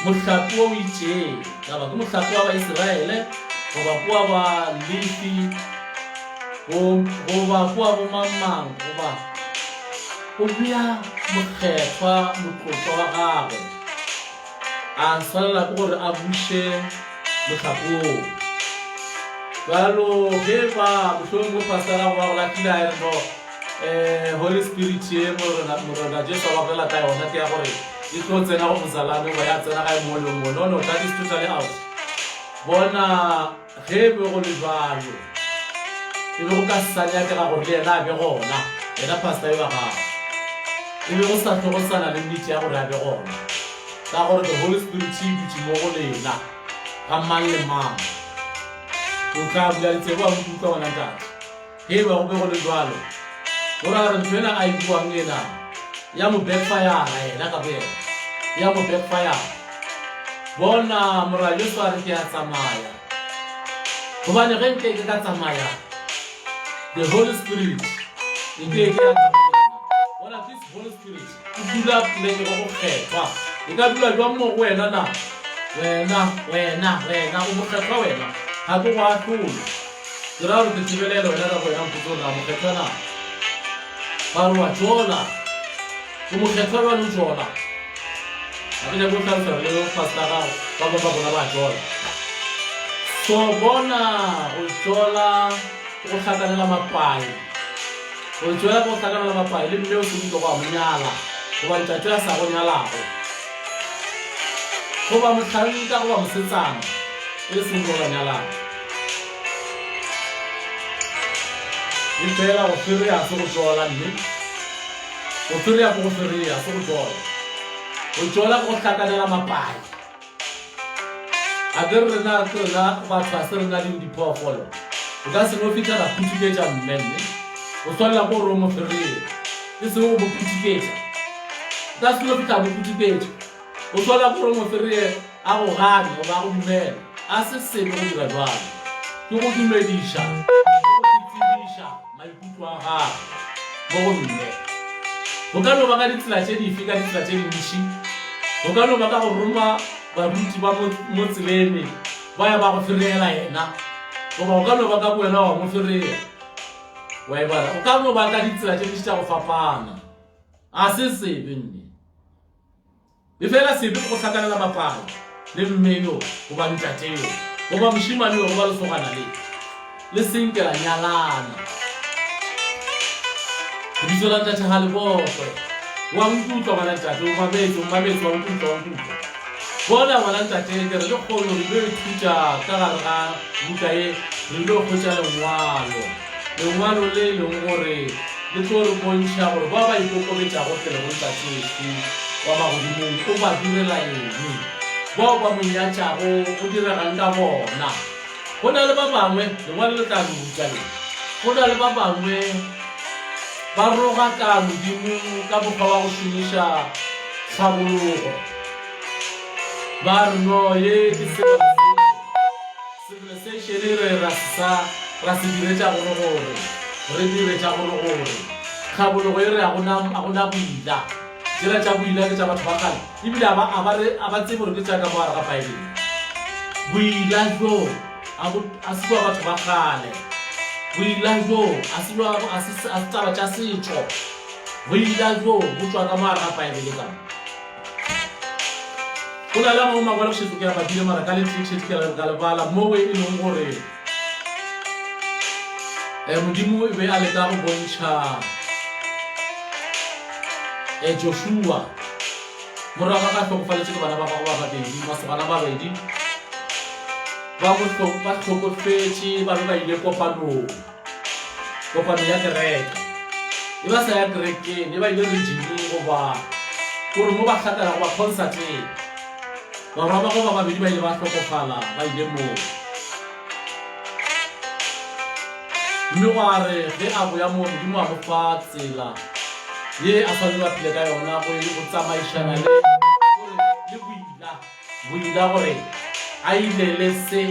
mohlapi o itšeng kaba ke mohlapi wa Baiseraele goba kua ba Lefi goba kua bo mamang goba o beya mokgethwa motlotlwa wa gagwe a swanela ke gore a buše mohlapi oo jalo ge ba mohlomong mo pastara go ba go lakile a ere no Holy Spirit ye morena Jesu a bakela ka yona ke ya gore e tlo tsena go mozalane ba ya tsena ga e mo le mo no that is totally out bona ge be go le jalo e be go ka sanya ke ga gore le ena a be gona ena pastor yo ga e be go sa tlo go sana le nnete ya gore a be gona ka gore the Holy Spirit e dutse mo go lena ga mang le mang o ka bula letsebo a motuka bona ntate ge ba go be go le jalo go ra re ntho ena a e buang ena ya mo backfire ena ka be ya mo backfire bona morena Jesu a re ke a tsamaya gobane ge nke ke ka tsamaya the Holy Spirit e ke ya tsamaya bona this Holy Spirit o dula pleke go kgethwa e ka dula jwa mo go wena na wena o mo kgethwa wena ga go go a tlolo ke ra gore ke tsebelele wena ka go ya mpotso na mo kgethwa na ba re wa jola o mo kgethwa ba lo jola a ke go tlhalosa le pastor ga ba bona ba jola so bona o jola go tlhakanela mapai o jola go tlhakanela mapai le mme o se go go monyala go ba ntse a sa go nyalago go ba motlhanka go ba mosetsana e seng go ba nyalago e fela go fere a se go jola mme o fere a go fere a se go jola o jola go tlhakanela mapai a dire rena ba tshwase rena le diphoofolo o ka se no fitlha ra phuthiketša mmenne o tshwanela go re o mo feree e se o mo phuthiketša o ka se no fitlha mo phuthiketša o tshwanela go re o mo feree a go gane o ba go dumela a se sebe go dira jwalo ke go dumediša ke go tsebiša maikutlo a gago mo go mme go ka no ba ka ditsela tše dife ka ditsela tše dintši go ka no ba ka go roma baruti ba mo tselene ba ya ba go fereela yena goba o ka no ba ka boela wa mo ferea wa e bala o ka no ba ka ditsela tše di tša go fapana a se sebe mme e fela sebe go tlhakanela mapalo le mmeno goba ntateo goba mošimane yo goba lesogana le senkela nyalana diso la ntate ga le botwe wa nkutlwa ngwana ntate o mametse wa nkutlwa bona ngwana ntate ke re le kgono re ile ithuta ka gare ga buka e re ile go tša lengwalo le leng gore le tlo re bontšha gore ba ba ikokobetšago pele go ntateefe wa magodimong o ba direla eng bao ba mo nyatšago go diregang ka bona go na le ba bangwe lengwalo le tla ruta le go na le ba bangwe ba roga ka modimo ka mokgwa wa go šomiša tlhabologo ba re no ye ke civilization re ra se diretša gore re diretša gore tlhabologo e re a gona boila dira tša boila ke tša batho ba kgale ebile a ba tsebe gore ke tša ka moara ga baebele boila jo a se ba batho ba kgale boila jo a se taba tša setšo boila jo bo tswa ka moara ga baebele ka go na le mo magwala go šetso ke a badile mara ka letlekšetše ka lebala mo e leng gore modimo e be a leka go bontšha Joshua morago ga tlhokofaletše ke bana ba gago ba babedi masogana babedi ba tlhokofetše ba be ba ile kopano ya kereke e ba sa ya kerekeng e ba ile rejining goba gore mo ba tlhakana goba concerteng barwa ba go ba babedi ba ile ba tlhokofala ba ile moo mme wa re ge a boya moo modimo a mo fa tsela ye a tshwanela phile ka yona go tsamaišana le boila gore a ile le se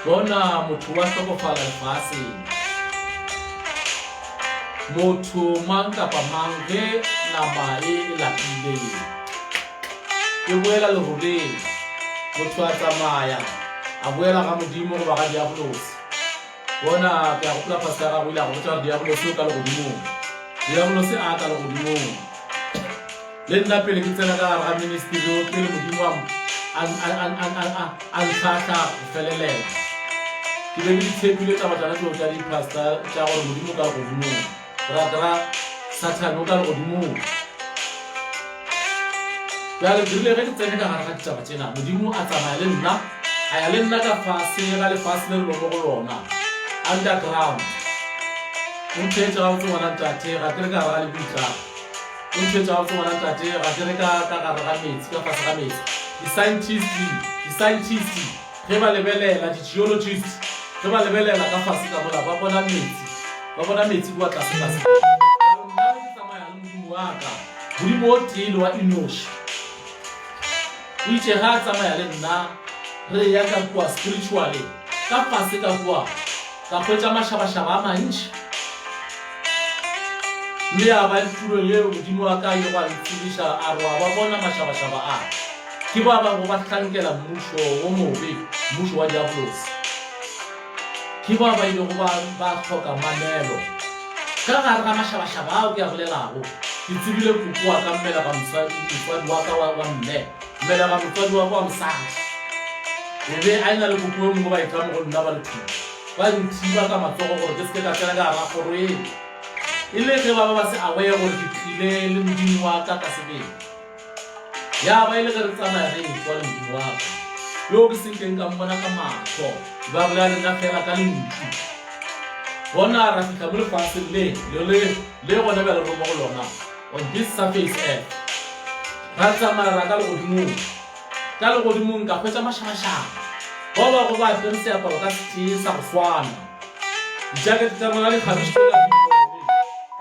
bona motho wa tlhokofala lefaseng motho mang kapa mang ge nama e lapile e boela leroleng motho a tsamaya a boela ga modimo goba ga diabolosi bona ke a gopola pastor ga go ile a go botsa gore diabolosi o ka le godimong diabolosi a ka le godimong le nna pele ke tsena ka gare ga ministry pele modimo a ntlhatlha go felelela ke be ke ditshepile tabatlana tseo tša dipastor tša gore modimo ka le godimong ra satane o ka le godimong bjale dirile ge ke tsene ka gare ga ditaba tsena modimo a tsamaya le nna a ya le nna ka fase ga lefase le re lo mo go lona underground o nthetša ga botse ngwana ntate ga ke re ka gare ga lebitla o nthetša ga botse ngwana ntate ga ke re ka gare ga metsi ka fase ga metsi di-scientist ge ba lebelela di-geologist ge ba lebelela ka fase ka mola ba bona metsi kua tlase-tlase nna ke tsamaya le modimo wa ka modimo o tele wa enoši o itše ga a tsamaya le nna re ya ka kua spiritually ka fase ka kua ka hwetša mašabašaba a mantši mme a ba tulo yeo modimo wa ka ye go a ntsebiša a re wa ba bona mašabašaba a ke ba bangwe ba hlankela mmušo wo mobe mmušo wa diabolosi ke ba ile go ba tlhoka mamelo ka gare ga mašabašaba ao ke a bolelago ke tsebile kokoa ka mmela ka motswadi wa ka wa mme mmela ka motswadi wa ka wa mosadi ebe a ena le kokoa mo ba itla mo go nna ba le thuto ba nthiba ka matsogo gore ke se ka tsena ka ra gore e le ge ba se aware gore ke tlile le modimo wa ka ka sebele ya ba ile ge re tsamaya re tswa le modimo wa ka yo ke se keng ka mmona ka matso ba bolela le ka fela ka lentsi bona ra fitla mo lefatsheng le gona ba le romo go lona on this surface earth ra tsamaya ra ka le godimong ka hwetša mašamašama ba ba go ba apere seaparo ka setee sa go swana dijakete tsa bona le kgabišitšwe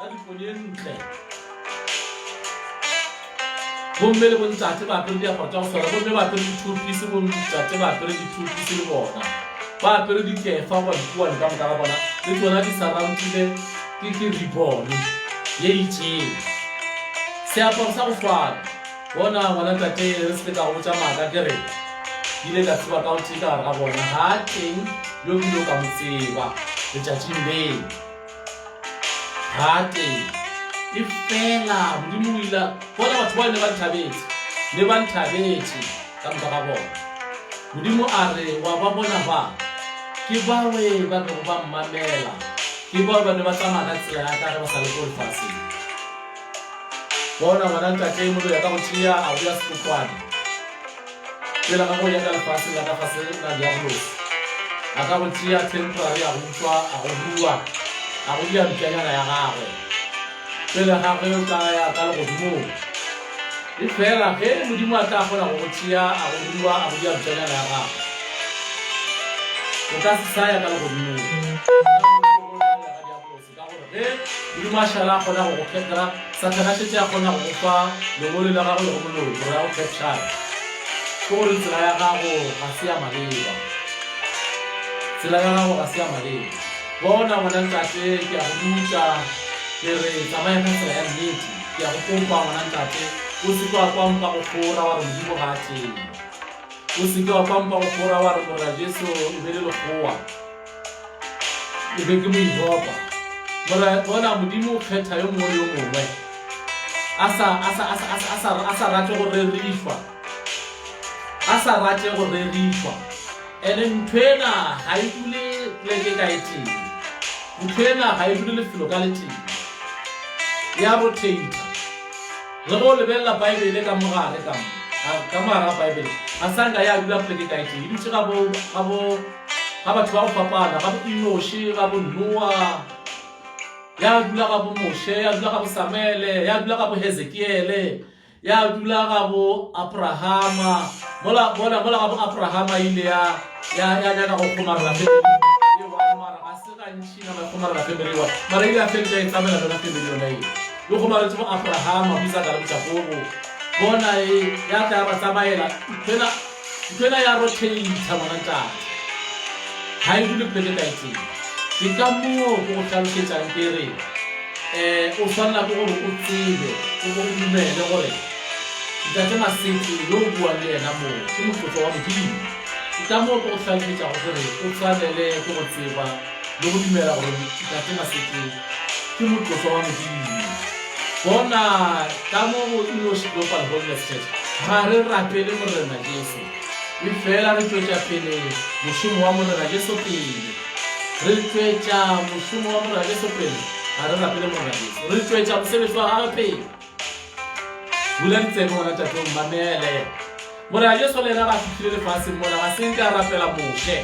ka dipone e ntle bomme le bontate ba apere diaparo tša go tshwana bomme ba apere di-two-piece bontate ba apere di-two-piece le bona ba apere dikefa go dikuane ka moka ga bona le tsona di surroundile ke ribone ye itšeng seaparo sa go tshwana bona ngwana tate re se ka go tša maaka ke re ile ka tseba ka o tika gare ga bona ga teng yo kile ka mo tseba letšatšing leo ga teng e fela modimo o ile bona batho ba ne ba nthabetse ka moka ga bona modimo a re wa ba bona ba ke bawe ba bego ba mmamela ke bao ba ne ba tsamaya ka tsela ya ka ge ba sa le ko lefatsheng bona ngwana ntate molo ya ka go tšea a go ya sekokwane pela ka go ya ka lefatshe la ka fase la diagolosi a ka go tšea temporary a go utswa a go rua a go dia mpšanyana ya gagwe pele gagwe o ka ya ka legodimong e fela ge modimo a tla kgona go go tšea a go rua a go dia mpšanyana ya gagwe o ka se saya ka legodimong modimo a šala a kgona go go kgetela satana šetse a kgona go go fa lengole la gago le go moloi gore ya go capture ke gore tsela ya gago ga se ya maleba bona ngwana ntate ke a go ruta ke re tsamaya ka tsela ya nnete ke a go kopa ngwana ntate o seke wa kwampa go kgora wa re modimo ga a teng o seke wa kwampa go kgora wa re mora jesu e be le lekgowa e be ke mo iropa bona modimo o kgetha yo mongwe le yo mongwe a sa rate go rerishwa ene nthwena ga e dule pleke ka e teng nthwena ga e dule lefelo ka le teng ya rotate le go lebelela baebele ka mogare ka mogare ga baebele ga sanka ya dula pleke ka e teng e dutse ga batho ba go fapana ga bo Enoshi ga bo Noa ya dula ga bo Moshe ya dula ga bo Samuele ya dula ga bo Hezekiele ya dula ga bo Abrahama mola ga bo Abrahama ile ya nyaka go kgomarela family e wa mara ga se ga ntšhina ba kgomarela family wa mara ile a fela e tsamela bona family yona e yo kgomaretse bo Abrahama go isa ka le botšapogo bona e ya tla ba tsamaela ntwena ya rotate ngwana ntate ga e dule pleke ka etseng ke ka moo ke go tlhalosetsang ke re o tshwanela ke gore o tsebe o bo o dumele gore ntate Masetse yo o buang le ena moo ke motlotlo wa modimo ke ka moo ke go tlhalosetsa gore o tshwanele ke go tseba le go dumela gore ntate Masetse ke motlotlo wa modimo bona ka moo go Enoshi Global Holiness Church ga re rapele morena Jesu e fela re tšwetša pele mošomo wa morena Jesu pele re tšwetša mošomo wa morena Jesu pele ga re rapele morena Jesu re tšwetša mosebetsi wa gagwe pele bula ditsebe ngwana tate o mmamele morena Jesu le ena ga fitlhile lefatsheng mona ga se nke a rapela Moshe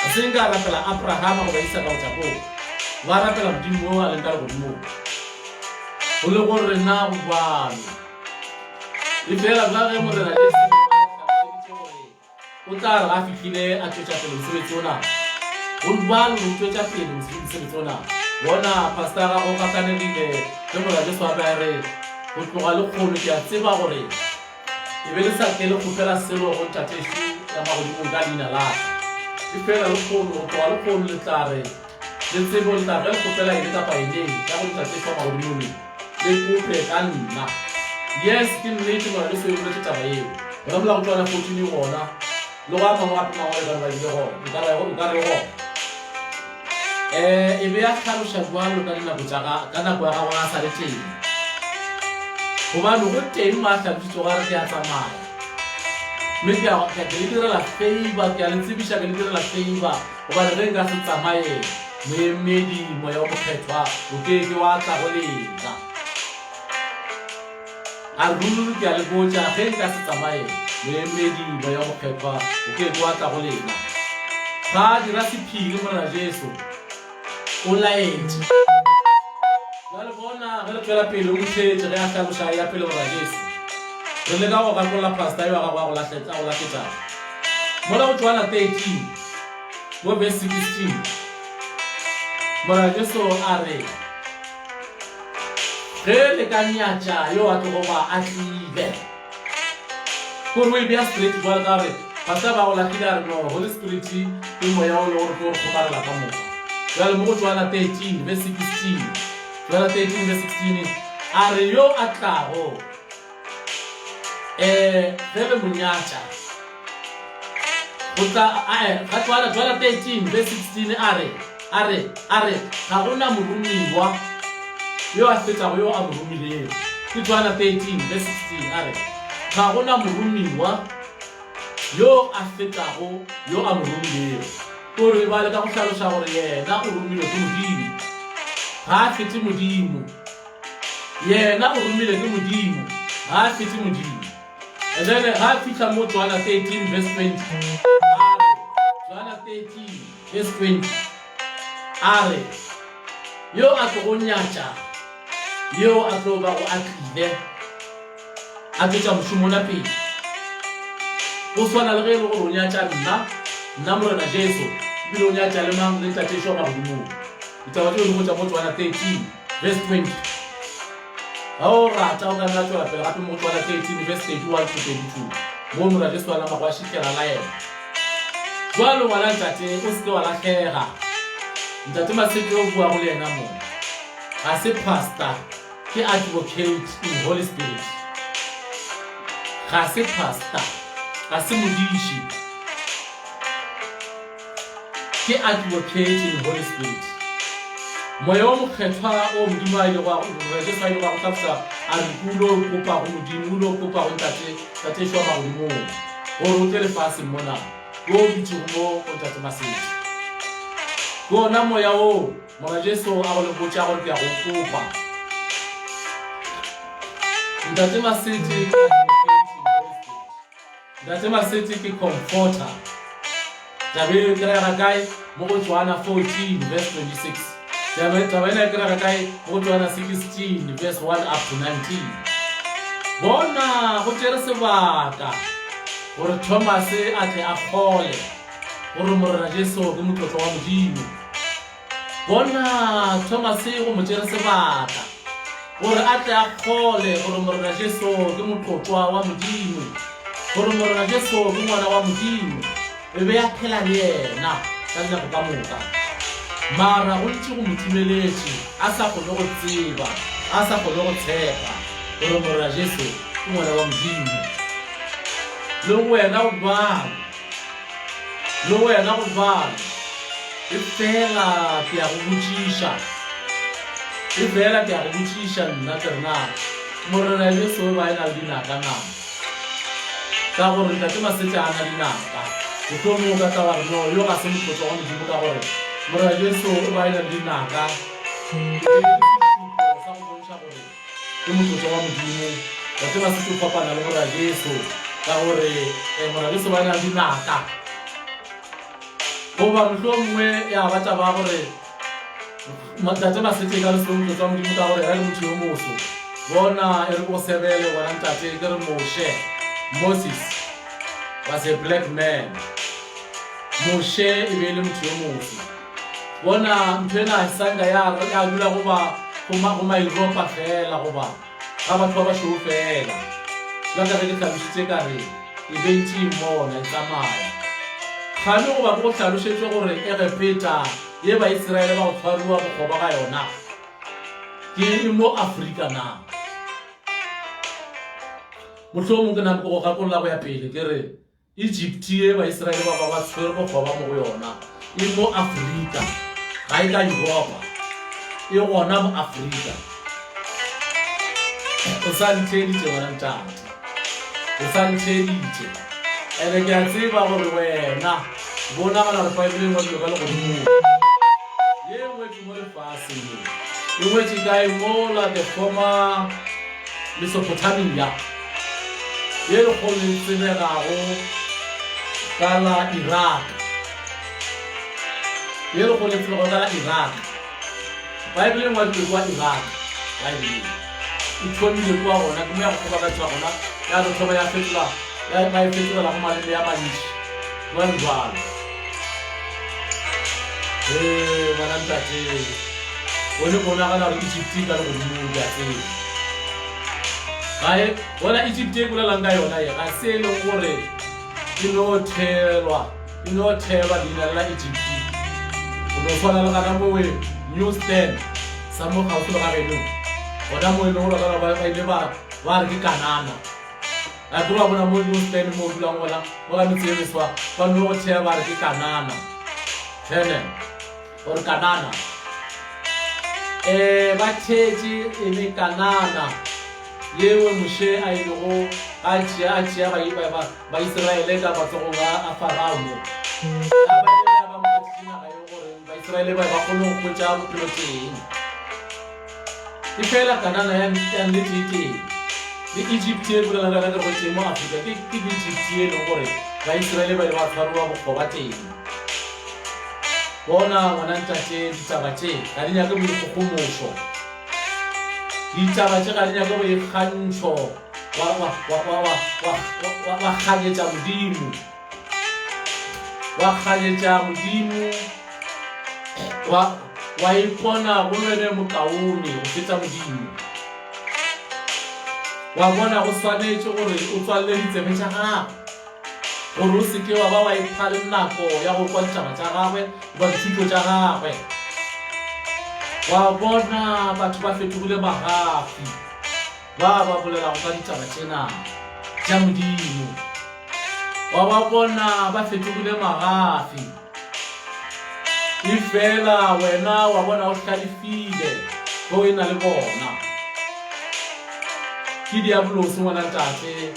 ga se nke a rapela Abrahama go ba isa ka botšapong ba rapela modimo o a leng ka legodimong go le gore rena go bane e fela ka ge morena Jesu o tla re ga fitlhile a tšwetša pele mosebetsi ona go bane go tšwetša pele mosebetsi ona bona pastara o kakanegile ge morena Jesu a ba re go tloga le kgolo ke a tseba gore e be le sa ke le kgopela selo go ntatešu ya magodimong ka leina laka e fela le kgolo go tloga le kgolo le tla re le tsebo le tla re le kgopela ene kapa eneng ya go ntatešu wa magodimong le kope ka nna yes ke nnete mora le seo boletse taba eo gona mola go tloana 14 gona le go amangwe gape mangwe le bane ba dile gona o ka re gona e be ya tlhaloša jwalo ka nako ya gago a sa le teng gobane go teng mo a tlhabisitse gore ke a tsamaya mme ke le direla favor ke a le tsebiša ke le direla favor gobane ge nka se tsamaye moemedi moya wa mokgethwa o keke wa tla go lena a ruri ke a le botša ge nka se tsamaye moemedi moya wa mokgethwa o keke wa tla go lena ga dira sephiri morena Jesu o laetse jale bona ge le tswela pele o motlhetse ge a tlhaloša ya pele morena Jesu re le ka go gakolola pasta yo a gago a go latlhetsa mola go Johana 13 mo verse 16 morena Jesu a re ge le ka nyatša yo a tlogo ba a tlile gore o e beya straight jwale ka re pasta ba go latlhile a re no Holy Spirit ke moya o le gore ke gore kgomarela ka moka jale mo go Johana 13 verse 16 Johana 13 verse 16 a re yo a tlago ge le monyatša go tla ga Johana 13 verse 16 a re ga gona moromiwa yo a fetsago yo a mo romilego ke Johana 13 verse 16 a re ga gona moromiwa yo a fetago yo a mo romilego gore ba le ka go tlhaloša gore yena o romilwe ke Modimo ga a fete Modimo yena o romilwe ke Modimo ga a fete Modimo and then ga a fitlha mo Johana 13 verse 20 Johana 13 verse 20 a re yo a tlo go nyatša yo a tlo ba go a tlile a tletša mošomo na pele go swana le ge e le gore o nyatša nna morena Jesu ebile o nyatša le mang le tatešo ga godimong ditaba tse di botša mo Johana 13 verse 20 ga o rata o ka nna tswela pele gape mo Johana 13 verse 31 to 22 mo morena Jesu a nama go a šikela la ena jwalo ngwana ntate o seke wa latlhega ntate Maseke o bua go le ena mo ga se pastor ke advocate in Holy Spirit ga se pastor ga se modiši ke advocate in Holy Spirit moya wa mokgethwa o Modimo a ile go tlhaloša a re kulo kopa go Modimo ulo kopa go ntate šwa magodimong gore o tle lefatsheng mona yo o bitšego mo go ntate Maseke ke ona moya o morena Jesu a go le botša gore ke a go kopa ntate Maseke ke comforter tabe ke rega kae mo go Johana 14 verse 26 tabe ena ke rega kae mo go Johana 16 verse 1 up to 19 bona go tere sebaka gore Thomas a tle a kgole gore morena Jesu ke motlotlo wa Modimo bona Thomas go mo tere sebaka gore a tle a kgole gore morena Jesu ke motlotlo wa Modimo gore morena Jesu ke ngwana wa Modimo e be ya phela le yena ka nako ka moka mara go ntse go motimeletše a sa kgone go tseba a sa kgone go tshepa gore morena Jesu ke ngwana wa Modimo le wena go bala e fela ke ya go botšiša nna ke rena morena Jesu ba ena le dinaka na ka gore ntate Maseke a na dinaka go mo ka tla re no yo ga se motlotlo wa Modimo ka gore morena Jesu ba ena le dinaka sa go bontsha gore ke motlotlo wa Modimo ntate Maseke o fapana le morena Jesu ka gore morena Jesu ba ena le dinaka goba mohlomongwe ya batla ba gore ntate Maseke ka le se motlotlo wa Modimo ka gore ra le motho yo moso bona e re go sebele bona ntate ke re Moses was a black man Moshe e be le motho yo moso bona ntho ena sanga ya dula go Europe fela goba ga batho ba šweu fela la ka re ke tlhalošitše ka re eventi mona e tsamaya gane goba go tlhalošetše gore e repeta ye ba Israele ba go tshwariwa bokgoba ga yona ke mo Afrika na mohlomong ke nako go gakolola go ya pele ke re Egypt ye ba Israele ba tshwere bokgoba mo go yona e mo Afrika ga e ka Europa e gona mo Afrika o sa ntheditse ngwana ntate o sa ntheditse ene ke a tseba gore wena bona gana re Bible mo ka le godimo ye nngwe ke mo lefaseng e ngwetse kae mola the former Mesopotamia ye le go le tsenegago ka la Iraq ye le go le tsenegago ka la Iraq Bible mo ke kwa Iraq Bible ithomile kwa gona ke mo ya go kgobagatsa gona ya re thoba ya fetla ya ba fetla la go malele ya mantši wa ndwana bana ntate one bona kana re Egypt ka le godimo ya tsela gae bona Egypt e bolelang ka yona ye ga se le gore ke no thelwa leina la Egypt o no tshwana le kana mo we New Stand sa mo ga o tlo ga beno ona mo ile gore kana ba ile ba re ke Kanana a tloga bona mo New Stand mo dulang wala mo ga metsebeswa ba no thea ba re ke Kanana tshene or Kanana ba thetše e le Kanana yewe moshe a ile go a tšea ba Israele ka matsogong a Farao ba motšhina ga yo gore ba Israele ba kgone go khwetša bophelo teng e fela Kanana ya nnete teng le Egypt e bolela ka go teng mo Afrika ke Egypt e le gore ba Israele ba ile ba tshwarwa bokgoba teng bona ngwana ntate ditaba tše ga di nyake boikgogomošo ditaba tše ga di nyake boikgantšho wa kganyetša Modimo wa ipona go lwene mokaone go fetša Modimo wa bona go swanetše gore o tswalele ditsebe tša gago gore o seke wa ba wa ipha le nako ya go kwa ditaba tša gagwe ba dithuto tša gagwe wa bona batho ba fetogile magafi ba bolelago ka ditaba tšena tša Modimo wa ba bona ba fetogile magafi e fela wena wa bona o hlalefile go e na le bona ke diabolosi ngwana ntate